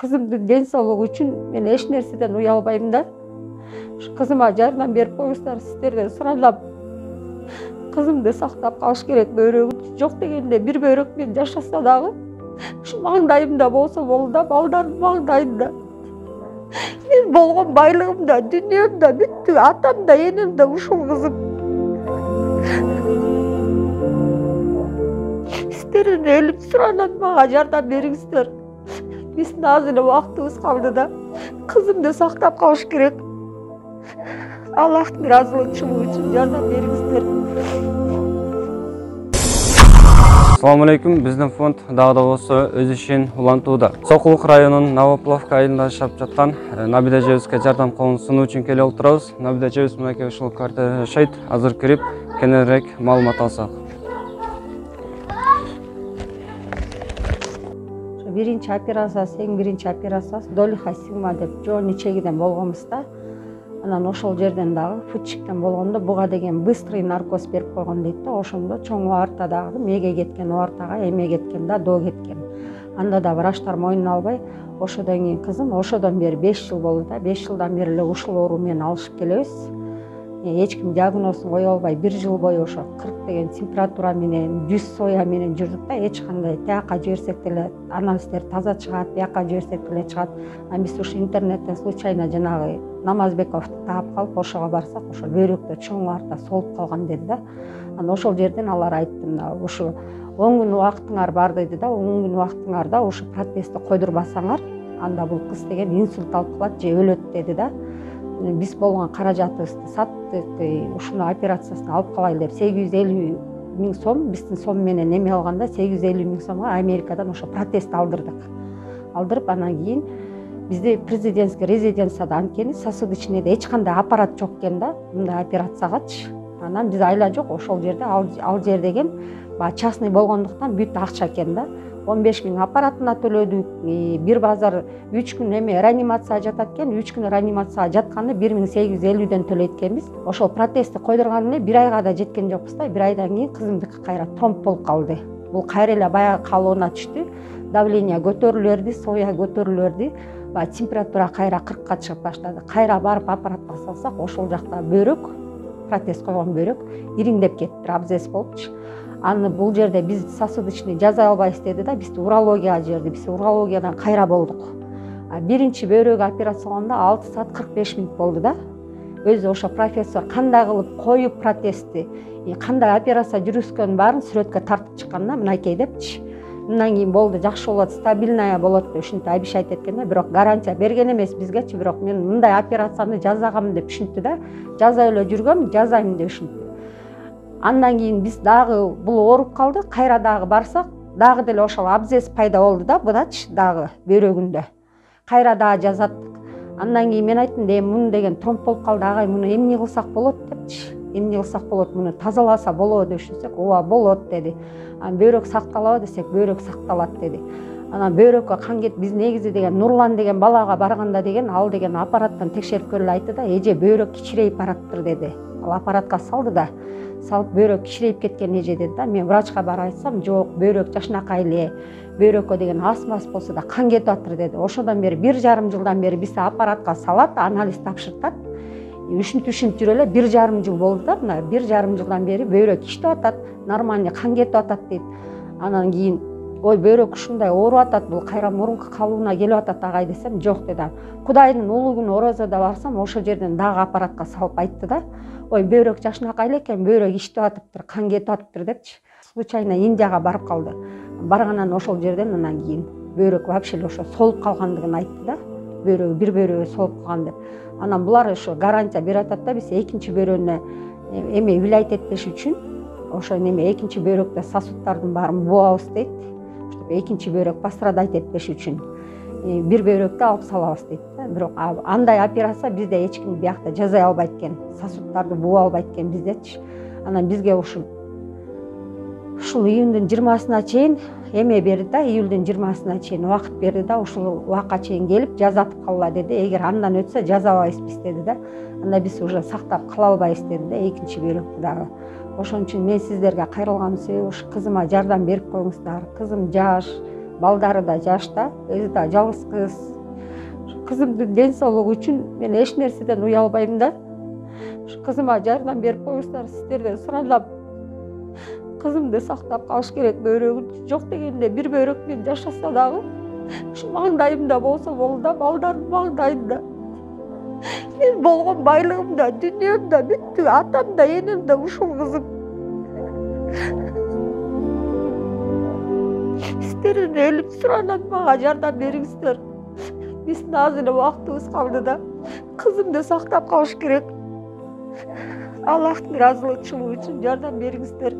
Kızımдын ден соолугу үчүн мен эч нерседен уялбайм да. Кызыма жардам берип коюңуздар, сиздерден суралам. Кызымды сактап калыш керек, бөйрөгү жок дегенде бир бөйрөк менен жашаса дагы ушу маңдайымда болсо болду да, балдардын маңдайында. Мен болгон байлыгым да, дүнүйөм да бүттү, атам да, энем да ушул кызым. Сиздерден элим суралам, мага жардам бериңиздер. Биздин аз эле убактыбыз калды да, кызымды сактап калыш керек. Аллахтын ыраазычылыгы үчүн жардам бериңиздер. Assalamu alaikum. Bizden fond dağda bolsa öz işin ulantууда. Сокулук районунун Новопловка айылында жашап жаткан Набида эжебизге жардам колун сунуу үчүн келип отурабыз. Набида эжебиз мынакей ушул квартирада жашайт. Азыр кирип кененирээк маалымат алсак. Биринчи операциясы, эң биринчи операциясы долиха сигма деп жоо нечегиден болгонбуз да. Анан ошол жерден дагы футчиктен болгондо буга деген быстрый наркоз берип койгон дейт да. Ошондо чоң оорта дагы мээге кеткен оортага эме кеткен да, доо кеткен. Анда да врачтар мойнуна албай, ошодон кийин кызым ошодон бери 5 жыл болду да. 5 жылдан бери эле ушул оору менен алышып келебиз. Эч ким диагнозун кое албай 1 жыл бою ошо 40 деген температура менен 100 соя менен жүрдүк да. Эч кандай тияка жиберсек деле анализдер таза чыгат, бияка жиберсек деле чыгат. Анан биз ушу интернеттен случайно жанагы Намазбековду таап калып, ошого барсак, ошо бөйрөктө чоң оорта солуп калган деди да. Анан ошол жерден алар айтты, мына ушу 10 күн убактыңар бар деди да. 10 күн убактыңарда ушу протезди койдурбасаңар, анда бул кыз деген инсульт алып калат же өлөт деди да. Биз болгон каражатыбызды саттык, ушуну операциясына алып калайлы деп 850 000 сом, биздин сом менен эме алганда 850 000 сомго Америкадан ошо протезди алдырдык. Алдырып анан кийин бизде президентский резиденцияда анткени сосудочныйда эч кандай аппарат жок экен да, мындай операциягачы. Анан биз айла жок, ошол жерде ал жер деген баягы частный болгондуктан бүт акча экен да. 15 000 аппаратына төлөдүк. Бир базар 3 күн эме реанимацияга жатат экен. 3 күн реанимацияга жатканды 1850ден төлөйт экенбиз. Ошол протезди койдурган эле 1 айга да жеткен жокпуз да. 1 айдан кийин кызымдыкы кайра тромб болуп калды. Бул кайра эле баягы калыбына түштү. Давление көтөрүлө берди, соя көтөрүлө берди. Температура кайра 40-ка чыгып баштады. Кайра барып аппаратка салсак, ошол жакта бөйрөк, протез койгон бөйрөк ириңдеп кетти, абзец болупчу. Аны бул жерде биз сосудочный жаза албайбыз деди да, бизди урологияга жиберди. Биз урологиядан кайра болдук. Биринчи бөйрөгү операция кылганда 6 саат 45 мүнөт болду да. Өзү ошо профессор кандай кылып коюп протезди, кандай операция жүргүзгөнүн баарын сүрөткө тартып чыккан да, мынакей депчи. Мындан кийин болду, жакшы болот, стабильная болот деп ушинтип обещать эткен да, бирок гарантия берген эмес бизгечи, бирок мен мындай операцияны жасагам деп ушинтти да. Жаза эле жүргөм, жасайм деп ушинтти. Андан кийин биз дагы бул ооруп калды, кайра дагы барсак, дагы деле ошол абзец пайда болду да, будачы дагы бөйрөгүндө. Кайра дагы жазаттык. Андан кийин мен айттым, муну деген тромб болуп калды, агай, муну эмне кылсак болот депчи. Эмне кылсак болот, муну тазаласа болобу деп düşünсөк, ооба болот деди. Анан бөйрөк сакталабы десек, бөйрөк сакталат деди. Анан бөйрөккө кан кетип, биз негизи деген Нурлан деген балага барганда деген, ал деген аппараттан текшерип көрүп айтты да, эже бөйрөк кичирейип бараттыр деди. Ал аппаратка салды да, салып бөйрөк кичирейип кеткен эже деди да. Мен врачка барып айтсам, жок, бөйрөк жашынакай эле, бөйрөккө деген ас-мас болсо да кан кетип атыр деди. Ошодон бери 1,5 жылдан бери бизди аппаратка салат, анализ тапшыртат. Ушинтип жүрө эле 1,5 жыл болду да, мына 1,5 жылдан бери бөйрөк иштеп атат, нормально кан кетип атат дейт. Анан кийин, ой, бөйрөк ушундай ооруп атат, бул кайра мурунку калыбына келип атат агай десем, жок деди. Кудайдын улуу күнү орозодо барсам, ошол жерден дагы аппаратка салып айтты да, ой, бөйрөк жашынакай эле экен, бөйрөк иштеп атыптыр, кан кетип атыптыр депчи. Случайно Индияга барып калды. Барганан ошол жерден анан кийин бөйрөк вообще эле ошо солуп калгандыгын айтты да. Бөйрөгү, бир бөйрөгү солуп калган деп. Анан булар ошо гарантия берип атат да, биз экинчи бөйрөгүнө эме вилайт этпеш үчүн, ошо эме экинчи бөйрөктө сосуддардын баарын буабыз дейт. Чтобы экинчи бөйрөк пострадать этпеш үчүн бир бөйрөктү алып салабыз дейт да. Бирок андай операция бизде эч ким биякта жасай албайт экен, сосуддарды бууа албайт экен биздечи. Анан бизге ушул июндун 20-сына чейин эме берди да, июлдун 20-сына чейин убакыт берди да, ушул убакка чейин келип жазатып калла деди. Эгер андан өтсө жазабайбыз биз деди да. Анда биз уже сактап кала албайбыз деди да, экинчи бөйрөктү дагы. Ошон үчүн мен сиздерге кайрылган себебим ушу кызыма жардам берип коюңуздар. Кызым жаш, балдары да жашта, өзү да жалгыз кыз. Кызымдын ден соолугу үчүн мен эч нерседен уялбайм да. Кызыма жардам берип коюңуздар, сиздерден суралам. Кызымды сактап калыш керек, бөйрөгү жок дегенде бир бөйрөк менен жашаса дагы, ушу маңдайымда болсо болду да, балдардын маңдайында. Мен болгон байлыгым да, дүнүйөм да бүттү, атам да, энем да ушул кызым. Сиздерден элип суралам, мага жардам бериңиздер. Биздин аз эле убактыбыз калды да, кызымды сактап калыш керек. Аллахтын ыраазычылыгы үчүн жардам бериңиздер.